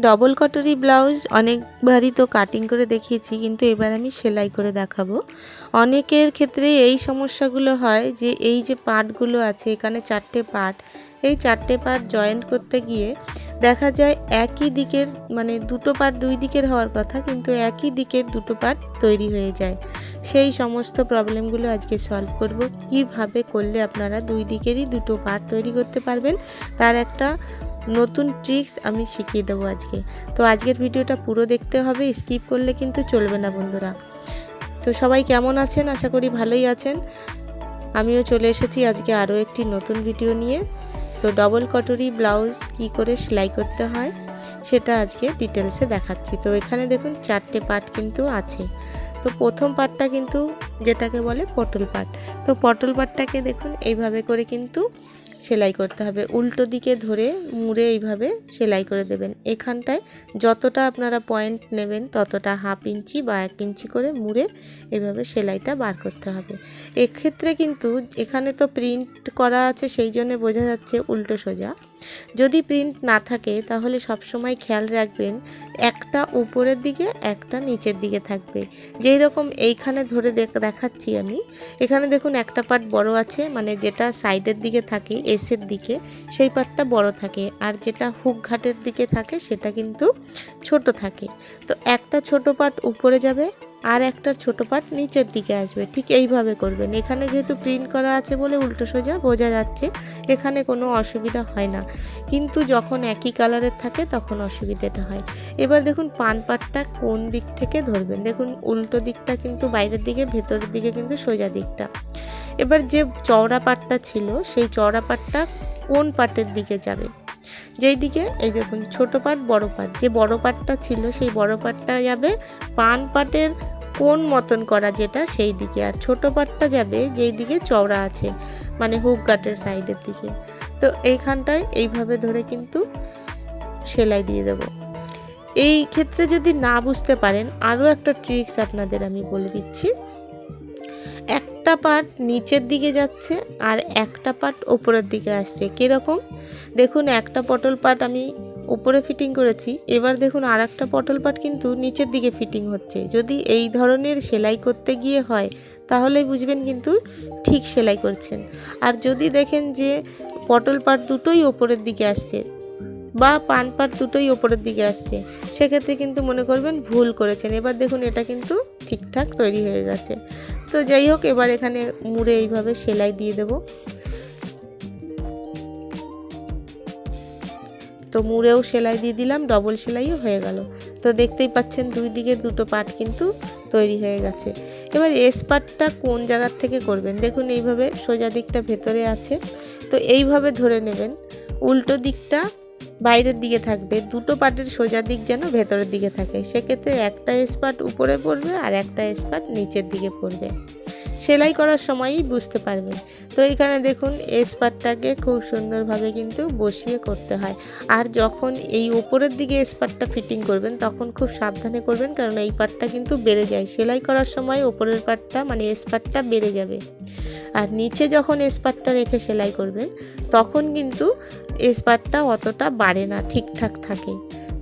Double কটরি blouse অনেকবারই তো cutting করে দেখিয়েছি, কিন্তু এবার আমি সেলাই করে দেখাবো। অনেকের ক্ষেত্রে এই সমস্যাগুলো হয় যে এই যে পার্টগুলো আছে, এখানে 4টে পার্ট, এই 4টে পার্ট জয়েন্ট করতে গিয়ে দেখা যায় একই দিকের মানে দুটো পার্ট দুই দিকের হওয়ার কথা, কিন্তু একই দিকের দুটো পার্ট তৈরি হয়ে যায়। সেই সমস্ত প্রবলেমগুলো আজকে সলভ করব। কিভাবে করলে আপনারা দুই দিকেরই দুটো পার্ট তৈরি করতে পারবেন, তার একটা নতুন ট্রিক্স আমি শিখিয়ে দেবো আজকে। তো আজকের ভিডিওটা পুরো দেখতে হবে, স্কিপ করলে কিন্তু চলবে না বন্ধুরা। তো সবাই কেমন আছেন? আশা করি ভালোই আছেন। আমিও চলে এসেছি আজকে আরও একটি নতুন ভিডিও নিয়ে। তো ডবল কটরি ব্লাউজ কি করে সেলাই করতে হয় সেটা আজকে ডিটেলসে দেখাচ্ছি। তো এখানে দেখুন 4টে পার্ট কিন্তু আছে। তো প্রথম পার্টটা কিন্তু যেটাকে বলে পটল পার্ট। তো পটল পার্টটাকে দেখুন এইভাবে করে কিন্তু সেলাই করতে হবে, উল্টো দিকে ধরে মুড়ে এইভাবে সেলাই করে দেবেন। এখানটায় যতটা আপনারা পয়েন্ট নেবেন ততটা হাফ ইঞ্চি বা 1 ইঞ্চি করে মুড়ে এইভাবে সেলাইটা বার করতে হবে। এক্ষেত্রে কিন্তু এখানে তো প্রিন্ট করা আছে, সেই জন্য বোঝা যাচ্ছে উল্টো সোজা। যদি প্রিন্ট না থাকে তাহলে সব সময় খেয়াল রাখবেন একটা উপরের দিকে একটা নিচের দিকে থাকবে। যেই রকম এইখানে ধরে দেখাচ্ছি আমি, এখানে দেখুন একটা পার্ট বড় আছে, মানে যেটা সাইডের দিকে থাকে এসের দিকে সেই পার্টটা বড় থাকে, আর যেটা হুক ঘাটের দিকে থাকে সেটা কিন্তু ছোট থাকে। তো একটা ছোট পার্ট উপরে যাবে আর একটা ছোট পার্ট নিচের দিকে আসবে, ঠিক এইভাবে করবেন। এখানে যেহেতু প্রিন্ট করা আছে বলে উল্টো সোজা বোঝা যাচ্ছে, এখানে কোনো অসুবিধা হয় না, কিন্তু যখন একই কালারের থাকে তখন অসুবিধাটা হয়। এবার দেখুন পান পাটটা কোন দিক থেকে ধরবেন, দেখুন উল্টো দিকটা কিন্তু বাইরের দিকে, ভেতরের দিকে কিন্তু সোজা দিকটা। এবার যে চওড়া পাটটা ছিল সেই চওড়া পাটটা কোন পাটের দিকে যাবে, যেই দিকে এই দেখুন ছোট পাট বড় পাট, যে বড় পাটটা ছিল সেই বড় পাটটা যাবে পান পাটের কোন মতন করা যেটা সেই দিকে, আর ছোট পাটটা যাবে যেই দিকে চওড়া আছে মানে হুক গাটের সাইডের দিকে। তো এইখানটায় এইভাবে ধরে কিন্তু সেলাই দিয়ে দেব। এই ক্ষেত্রে যদি না বুঝতে পারেন আরও একটা ট্রিক্স আপনাদের আমি বলে দিচ্ছি। একটা পার্ট নিচের দিকে যাচ্ছে আর একটা পার্ট ওপরের দিকে আসছে। কীরকম দেখুন, একটা পটল পার্ট আমি উপরে ফিটিং করেছি, এবার দেখুন আর একটা পটল পার্ট কিন্তু নিচের দিকে ফিটিং হচ্ছে। যদি এই ধরনের সেলাই করতে গিয়ে হয় তাহলেই বুঝবেন কিন্তু ঠিক সেলাই করছেন। আর যদি দেখেন যে পটল পার্ট দুটোই ওপরের দিকে আসছে বা পান পাট দুটোই ওপরের দিকে আসছে, সেক্ষেত্রে কিন্তু মনে করবেন ভুল করেছেন। এবার দেখুন এটা কিন্তু ঠিকঠাক তৈরি হয়ে গেছে। তো যাই হোক, এবার এখানে মুড়ে এইভাবে সেলাই দিয়ে দেব। তো মুড়েও সেলাই দিয়ে দিলাম, ডবল সেলাইও হয়ে গেল। তো দেখতেই পাচ্ছেন দুই দিকের দুটো পার্ট কিন্তু তৈরি হয়ে গেছে। এবার এস পার্টটা কোন জায়গার থেকে করবেন, দেখুন এইভাবে সোজা দিকটা ভেতরে আছে, তো এইভাবে ধরে নেবেন, উল্টো দিকটা বাইরের দিকে থাকবে, দুটো পার্টের সোজা দিক যেন ভেতরের দিকে থাকে। সেক্ষেত্রে একটা স্পার্ট উপরে পড়বে আর একটা স্পার্ট নিচের দিকে পড়বে। সেলাই করার সময়ই বুঝতে পারবেন। তো এখানে দেখুন স্পার্টটাকে খুব সুন্দরভাবে কিন্তু বসিয়ে করতে হয়। আর যখন এই উপরের দিকে স্পার্টটা ফিটিং করবেন তখন খুব সাবধানে করবেন, কারণ এই পার্টটা কিন্তু বেড়ে যায়। সেলাই করার সময় উপরের পার্টটা মানে স্পার্টটা বেড়ে যাবে, আর নিচে যখন স্পার্টটা রেখে সেলাই করবেন তখন কিন্তু স্পার্টটা অতটা বাড়ে না, ঠিকঠাক থাকে।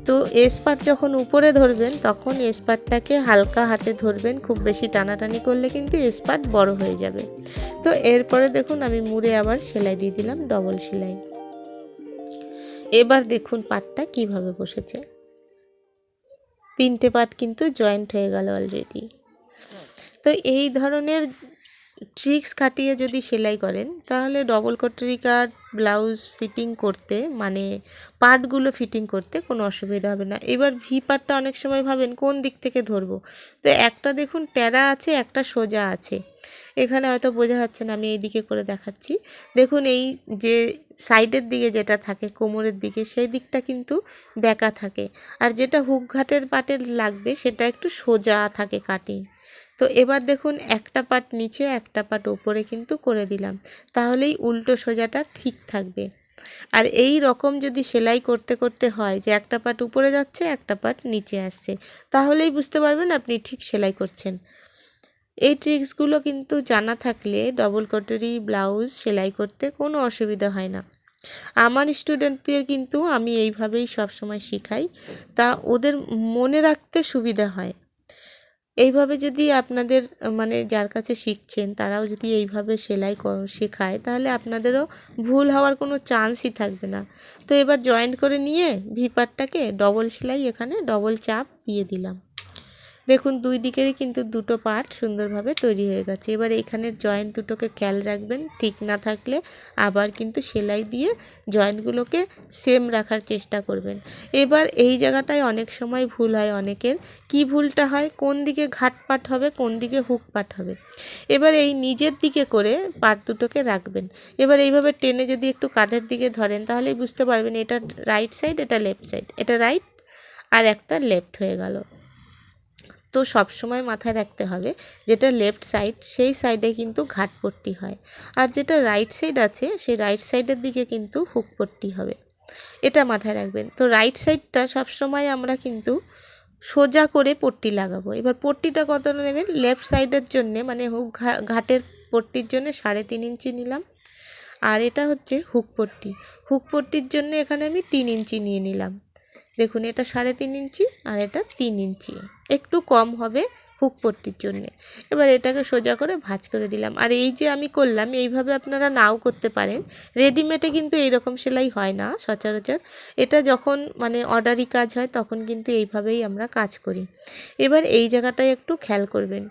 তো স্পার্ট যখন উপরে ধরবেন তখন স্পার্টটাকে হালকা হাতে ধরবেন, খুব বেশি টানাটানি করলে কিন্তু স্পার্ট বড় হয়ে যাবে। তো এরপরে দেখুন আমি মুড়ে আবার সেলাই দিয়ে দিলাম, ডবল সেলাই। এবার দেখুন পাটটা কিভাবে বসেছে, 3টে পাট কিন্তু জয়েন্ট হয়ে গেল অলরেডি। তো এই ধরনের ট্রিক্স খাটিয়ে যদি সেলাই করেন তাহলে ডবল কটরি কাট ব্লাউজ ফিটিং করতে মানে পার্টগুলো ফিটিং করতে কোনো অসুবিধা হবে না। এবার ভি পার্টটা অনেক সময় ভাবেন কোন দিক থেকে ধরবো, তো একটা দেখুন টেরা আছে একটা সোজা আছে, এখানে হয়তো বোঝা যাচ্ছে না, আমি এই দিকে করে দেখাচ্ছি। দেখুন এই যে সাইডের দিকে যেটা থাকে কোমরের দিকে সেই দিকটা কিন্তু বেঁকা থাকে, আর যেটা হুক ঘাটের পাটের লাগবে সেটা একটু সোজা থাকে কাটিং। তো এবার দেখুন একটা পাট নিচে একটা পাট উপরে কিন্তু করে দিলাম, তাহলেই উল্টো সোজাটা ঠিক থাকবে। আর এই রকম যদি সেলাই করতে করতে হয় যে একটা পাট উপরে যাচ্ছে একটা পাট নিচে আসছে, তাহলেই বুঝতে পারবেন আপনি ঠিক সেলাই করছেন। এই ট্রিক্সগুলো কিন্তু জানা থাকলে ডবল কটরি ব্লাউজ সেলাই করতে কোনো অসুবিধা হয় না। আমার স্টুডেন্টদের কিন্তু আমি এইভাবেই সবসময় শেখাই, তা ওদের মনে রাখতে সুবিধা হয়। এইভাবে যদি আপনাদের মানে যার কাছে শিখছেন তারাও যদি এইভাবে সেলাই শেখায়, তাহলে আপনাদেরও ভুল হওয়ার কোনো চান্সই থাকবে না। তো এবার জয়েন্ট করে নিয়ে ভিপারটাকে ডবল সেলাই এখানে ডবল চাপ দিয়ে দিলাম। দেখুন দুই দিকেরই কিন্তু দুটো পার্ট সুন্দরভাবে তৈরি হয়ে গেছে। এবার এইখানের জয়েন্ট দুটোকে খেয়াল রাখবেন, ঠিক না থাকলে আবার কিন্তু সেলাই দিয়ে জয়েন্টগুলোকে সেম রাখার চেষ্টা করবেন। এবার এই জায়গাটায় অনেক সময় ভুল হয় অনেকের। কি ভুলটা হয়, কোন দিকে ঘাট পাট হবে, কোন দিকে হুক পাট হবে। এবার এই নিজের দিকে করে পার্ট দুটোকে রাখবেন। এবার এইভাবে টেনে যদি একটু কাঁধের দিকে ধরেন তাহলেই বুঝতে পারবেন এটা রাইট সাইড, এটা লেফট সাইড, এটা রাইট আর একটা লেফট হয়ে গেল। তো সব সময় মাথায় রাখতে হবে যেটা লেফট সাইড সেই সাইডে কিন্তু ঘাটপট্টি হয়, আর যেটা রাইট সাইড আছে সেই রাইট সাইডের দিকে কিন্তু হুকপট্টি হবে, এটা মাথায় রাখবেন। তো রাইট সাইডটা সব সময় আমরা কিন্তু সোজা করে পট্টি লাগাবো। এবার পট্টিটা কতটা নেবেন, লেফট সাইডের জন্যে মানে হুক ঘাটের পট্টির জন্য 3.5 ইঞ্চি নিলাম, আর এটা হচ্ছে হুক পট্টি, হুক পট্টির জন্য এখানে আমি 3 ইঞ্চি নিয়ে নিলাম। দেখুন এটা 3.5 ইঞ্চি আর এটা 3 ইঞ্চি, একটু কম হবে হুক পট্টির জন্যে। এবার এটাকে সোজা করে ভাঁজ করে দিলাম। আর এই যে আমি করলাম এইভাবে আপনারা নাও করতে পারেন, রেডিমেডে কিন্তু এইরকম সেলাই হয় না সচরাচর। এটা যখন মানে অর্ডারি কাজ হয় তখন কিন্তু এইভাবেই আমরা কাজ করি। এবার এই জায়গাটায় একটু খেয়াল করবেন,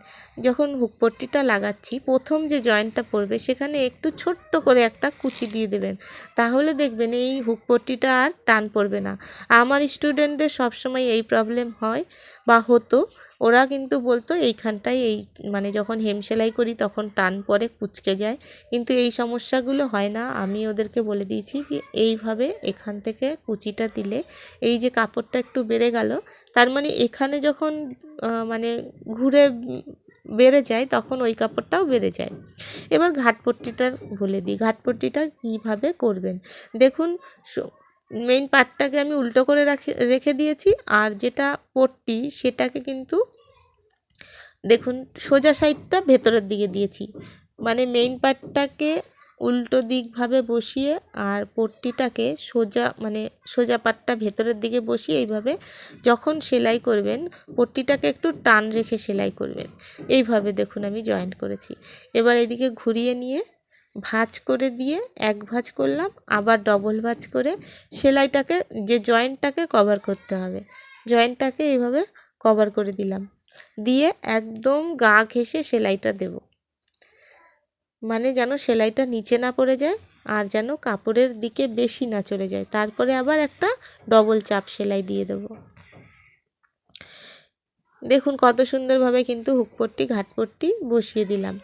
যখন হুক পট্টিটা লাগাচ্ছি প্রথম যে জয়েন্টটা পড়বে সেখানে একটু ছোট্ট করে একটা কুচি দিয়ে দেবেন, তাহলে দেখবেন এই হুক পট্টিটা আর টান পড়বে না। আমার স্টুডেন্টদের সবসময় এই প্রবলেম হয় বা হতো, ওরা কিন্তু বলতো এইখানটায় এই মানে যখন হেম সেলাই করি তখন টান পড়ে কুঁচকে যায়, কিন্তু এই সমস্যাগুলো হয় না। আমি ওদেরকে বলে দিয়েছি যে এইভাবে এখান থেকে কুচিটা দিলে এই যে কাপড়টা একটু বেড়ে গেল, তার মানে এখানে যখন মানে ঘুরে বেড়ে যায় তখন ওই কাপড়টাও বেড়ে যায়। এবার ঘাটপট্টিটা বলে দিই, ঘাটপট্টিটা কীভাবে করবেন। দেখুন মেইন পার্টটাকে আমি উল্টো করে রেখে দিয়েছি, আর যেটা পট্টি সেটাকে কিন্তু দেখুন সোজা সাইডটা ভেতরের দিকে দিয়েছি, মানে মেইন পার্টটাকে উল্টো দিকভাবে বসিয়ে আর পট্টিটাকে সোজা মানে সোজা পাটটা ভেতরের দিকে বসিয়ে এইভাবে যখন সেলাই করবেন পট্টিটাকে একটু টান রেখে সেলাই করবেন। এইভাবে দেখুন আমি জয়েন্ট করেছি। এবার এদিকে ঘুরিয়ে নিয়ে ভাঁজ করে দিয়ে এক ভাঁজ করলাম, আবার ডবল ভাঁজ করে সেলাইটাকে যে জয়েন্টটাকে কভার করতে হবে, জয়েন্টটাকে এইভাবে কভার করে দিলাম, দিয়ে একদম গা ঘেঁষে সেলাইটা দেব, মানে যেন সেলাইটা নিচে না পড়ে যায় আর যেন কাপড়ের দিকে বেশি না চলে যায়। তারপরে আবার একটা ডবল চাপ সেলাই দিয়ে দেব। দেখুন কত সুন্দরভাবে কিন্তু হুকপট্টি ঘাটপট্টি বসিয়ে দিলাম।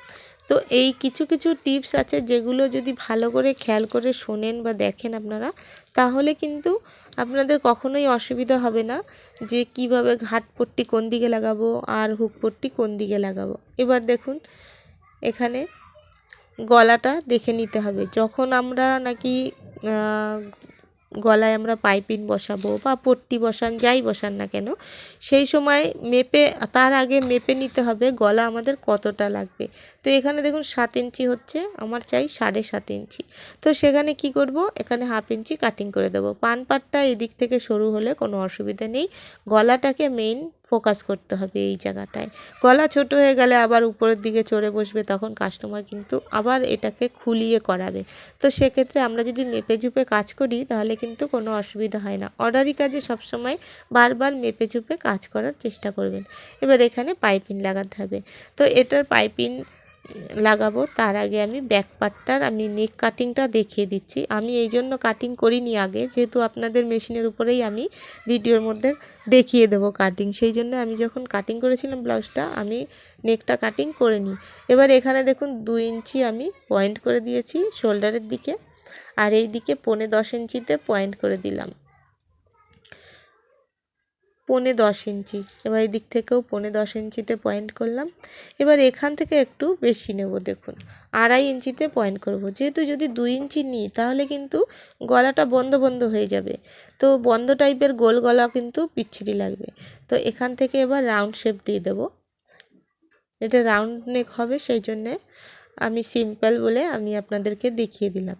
তো এই কিছু কিছু টিপস আছে যেগুলো যদি ভালো করে খেয়াল করে শোনেন বা দেখেন আপনারা, তাহলে কিন্তু আপনাদের কখনোই অসুবিধা হবে না যে কিভাবে ঘাটপট্টি কোন দিকে লাগাবো আর হুকপট্টি কোন দিকে লাগাবো। এবার দেখুন এখানে গলাটা দেখে নিতে হবে, যখন আমরা নাকি গলায় আমরা পাইপিন বসাবো বা পট্টি বসান যাই বসান না কেন, সেই সময় মেপে তার আগে মেপে নিতে হবে গলা আমাদের কতটা লাগবে। তো এখানে দেখুন 7 ইঞ্চি হচ্ছে, আমার চাই 7.5 ইঞ্চি। তো সেখানে কি করব, এখানে 1/2 ইঞ্চি কাটিং করে দেবো। পান পাটটা এদিক থেকে সরু হলে কোনো অসুবিধা নেই, গলাটাকে মেইন ফোকাস করতে হবে এই জায়গাটায়। গলা ছোট হয়ে গেলে আবার উপরের দিকে চড়ে বসবে, তখন কাস্টমার কিন্তু আবার এটাকে খুলিয়ে করাবে। তো সেক্ষেত্রে আমরা যদি মেপে ঝুপে কাজ করি তাহলে কিন্তু কোনো অসুবিধা হয় না। অর্ডারি কাজে সবসময় বারবার মেপে ঝুপে কাজ করার চেষ্টা করবেন। এবার এখানে পাইপিং লাগাতে হবে। তো এটার পাইপিং লাগাবো তার আগে আমি ব্যাক পার্টটার আমি নেক কাটিংটা দেখিয়ে দিচ্ছি। আমি এই জন্য কাটিং করিনি আগে, যেহেতু আপনাদের মেশিনের উপরেই আমি ভিডিওর মধ্যে দেখিয়ে দেবো কাটিং, সেই জন্য আমি যখন কাটিং করেছিলাম ব্লাউজটা আমি নেকটা কাটিং করে নিই। এবার এখানে দেখুন 2 ইঞ্চি আমি পয়েন্ট করে দিয়েছি শোল্ডারের দিকে, আর এই দিকে 10.5 ইঞ্চিতে পয়েন্ট করে দিলাম, 10.5 ইঞ্চি। এবার এই দিক থেকেও 10.5 ইঞ্চিতে পয়েন্ট করলাম। এবার এখান থেকে একটু বেশি নেব, দেখুন 2.5 ইঞ্চিতে পয়েন্ট করব। যেহেতু যদি 2 ইঞ্চি নিই তাহলে কিন্তু গলাটা বন্ধ বন্ধ হয়ে যাবে, তো বন্ধ টাইপের গোল গলা কিন্তু বিচ্ছিরি লাগবে। তো এখান থেকে এবার রাউন্ড শেপ দিয়ে দেব, এটা রাউন্ড নেক হবে সেই জন্যে আমি সিম্পল বলে আমি আপনাদেরকে দেখিয়ে দিলাম।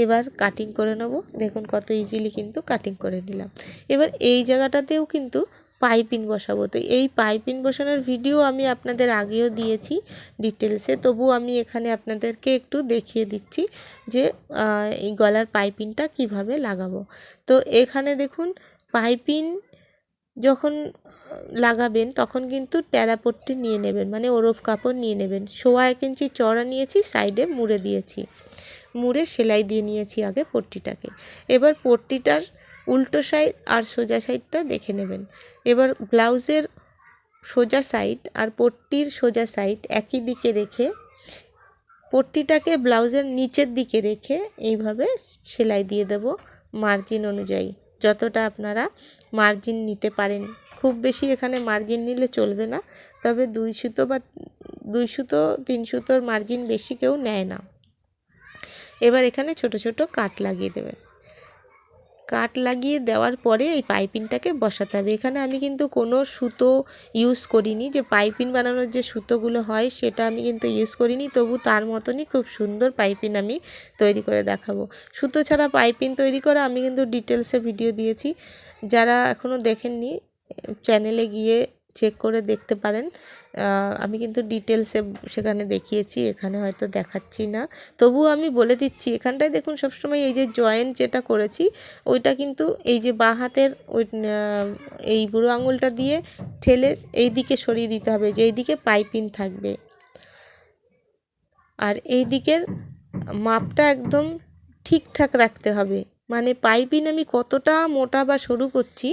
এবার কাটিং করে নেব। দেখুন কত ইজিলি কিন্তু কাটিং করে নিলাম। এবার এই জায়গাটাতেও কিন্তু পাইপিং বসাবো। তো এই পাইপিং বসানোর ভিডিও আমি আপনাদের আগেও দিয়েছি ডিটেলসে, তবু আমি এখানে আপনাদেরকে একটু দেখিয়ে দিচ্ছি যে এই গলার পাইপিংটা কিভাবে লাগাবো। তো এখানে দেখুন পাইপিং যখন লাগাবেন তখন কিন্তু টেরাপট্টি নিয়ে নেবেন, মানে ওরফ কাপড় নিয়ে নেবেন। 1.25 ইঞ্চি চড়া নিয়েছি, সাইডে মুড়ে দিয়েছি, মুড়ে সেলাই দিয়ে নিয়েছি আগে পট্টিটাকে। এবার পট্টিটার উল্টো সাইড আর সোজা সাইডটা দেখে নেবেন। এবার ব্লাউজের সোজা সাইড আর পট্টির সোজা সাইড একই দিকে রেখে পট্টিটাকে ব্লাউজের নিচের দিকে রেখে এইভাবে সেলাই দিয়ে দেব মার্জিন অনুযায়ী, যতটা আপনারা মার্জিন নিতে পারেন। খুব বেশি এখানে মার্জিন নিলে চলবে না, তবে 2 সুতো বা 2 সুতো 3 সুতোর মার্জিন বেশি কেউ নেয় না। এবার এখানে ছোট ছোট কাট লাগিয়ে দেবেন। কাট লাগিয়ে দেওয়ার পরে এই পাইপিংটাকে বসাতে হবে। এখানে আমি কিন্তু কোনো সুতো ইউজ করিনি, যে পাইপিং বানানোর যে সুতোগুলো হয় সেটা আমি কিন্তু ইউজ করিনি, তবু তার মতনই খুব সুন্দর পাইপিং আমি তৈরি করে দেখাবো। সুতো ছাড়া পাইপিং তৈরি করা আমি কিন্তু ডিটেলসে ভিডিও দিয়েছি, যারা এখনও দেখেননি চ্যানেলে গিয়ে চেক করে দেখতে পারেন। আমি কিন্তু ডিটেলসে সেখানে দেখিয়েছি, এখানে হয়তো দেখাচ্ছি না, তবুও আমি বলে দিচ্ছি। এখানটায় দেখুন সবসময় এই যে জয়েন্ট যেটা করেছি ওইটা কিন্তু এই যে বাঁ হাতের ওই এই বুড়ো আঙুলটা দিয়ে ঠেলে এই দিকে সরিয়ে দিতে হবে, যে এই দিকে পাইপিং থাকবে। আর এই দিকের মাপটা একদম ঠিকঠাক রাখতে হবে, মানে পাইপিং আমি কতটা মোটা বা সরু করছি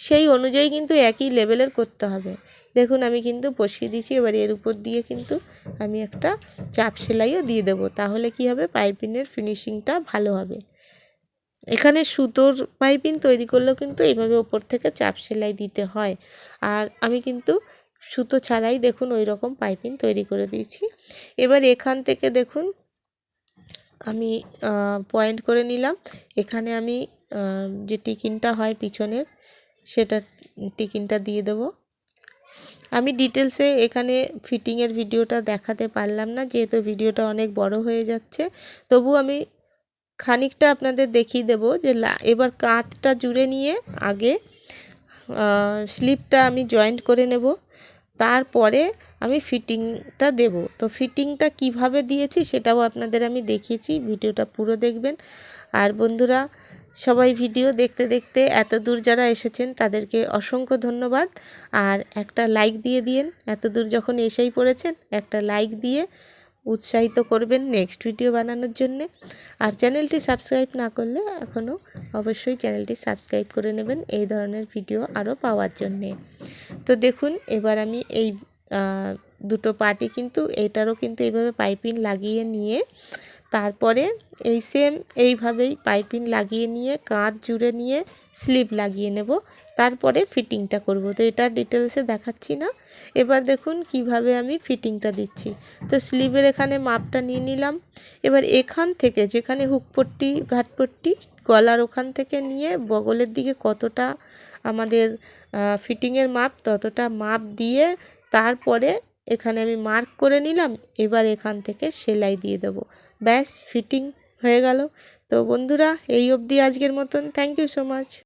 সেই অনুযায়ী কিন্তু একই লেভেলের করতে হবে। দেখুন আমি কিন্তু বসিয়ে দিয়েছি। এবার এর উপর দিয়ে কিন্তু আমি একটা চাপ সেলাইও দিয়ে দেবো, তাহলে কি হবে, পাইপিংয়ের ফিনিশিংটা ভালো হবে। এখানে সুতোর পাইপিং তৈরি করলেও কিন্তু এইভাবে ওপর থেকে চাপ সেলাই দিতে হয়, আর আমি কিন্তু সুতো ছাড়াই দেখুন ওই রকম পাইপিং তৈরি করে দিয়েছি। এবার এখান থেকে দেখুন আমি পয়েন্ট করে নিলাম। এখানে আমি যে টিকিনটা হয় পিছনের, সেটা টিকিনটা দিয়ে দেবো। আমি ডিটেলসে এখানে ফিটিংয়ের ভিডিওটা দেখাতে পারলাম না, যেহেতু ভিডিওটা অনেক বড় হয়ে যাচ্ছে, তবু আমি খানিকটা আপনাদের দেখিয়ে দেবো যে এবার কাঁধটা জুড়ে নিয়ে আগে স্লিপটা আমি জয়েন্ট করে নেব, তারপরে আমি ফিটিংটা দেব। তো ফিটিংটা কিভাবে দিয়েছি সেটাও আপনাদের আমি দেখিয়েছি, ভিডিওটা পুরো দেখবেন। আর বন্ধুরা সবাই ভিডিও দেখতে দেখতে এত দূর যারা এসেছেন তাদেরকে অসংখ্য ধন্যবাদ। আর একটা লাইক দিয়ে দিন, এত দূর যখন এসেই পড়েছেন একটা লাইক দিয়ে উৎসাহিত করবেন নেক্সট ভিডিও বানানোর জন্যে। আর চ্যানেলটি সাবস্ক্রাইব না করলে এখনও অবশ্যই চ্যানেলটি সাবস্ক্রাইব করে নেবেন এই ধরনের ভিডিও আরও পাওয়ার জন্যে। তো দেখুন এবার আমি এই দুটো পার্টই কিন্তু এটারও কিন্তু এইভাবে পাইপিং লাগিয়ে নিয়ে তারপরে এই সেম এইভাবেই পাইপিং লাগিয়ে নিয়ে কাঁধ জুড়ে নিয়ে স্লিপ লাগিয়ে নেব, তারপরে ফিটিংটা করব। তো এটা ডিটেলসে দেখাচ্ছি না। এবার দেখুন কিভাবে আমি ফিটিংটা দিচ্ছি। তো স্লিভের এখানে মাপটা নিয়ে নিলাম। এবার এখান থেকে যেখানে হুকপট্টি ঘাটপট্টি গলার ওখান থেকে নিয়ে বগলের দিকে কতটা আমাদের ফিটিংয়ের মাপ ততটা মাপ দিয়ে তারপরে এখানে আমি মার্ক করে নিলাম। এবার এখান থেকে সেলাই দিয়ে দেবো, ব্যাস ফিটিং হয়ে গেল। তো বন্ধুরা এই অবধি আজকের মতন, থ্যাংক ইউ সো মাচ।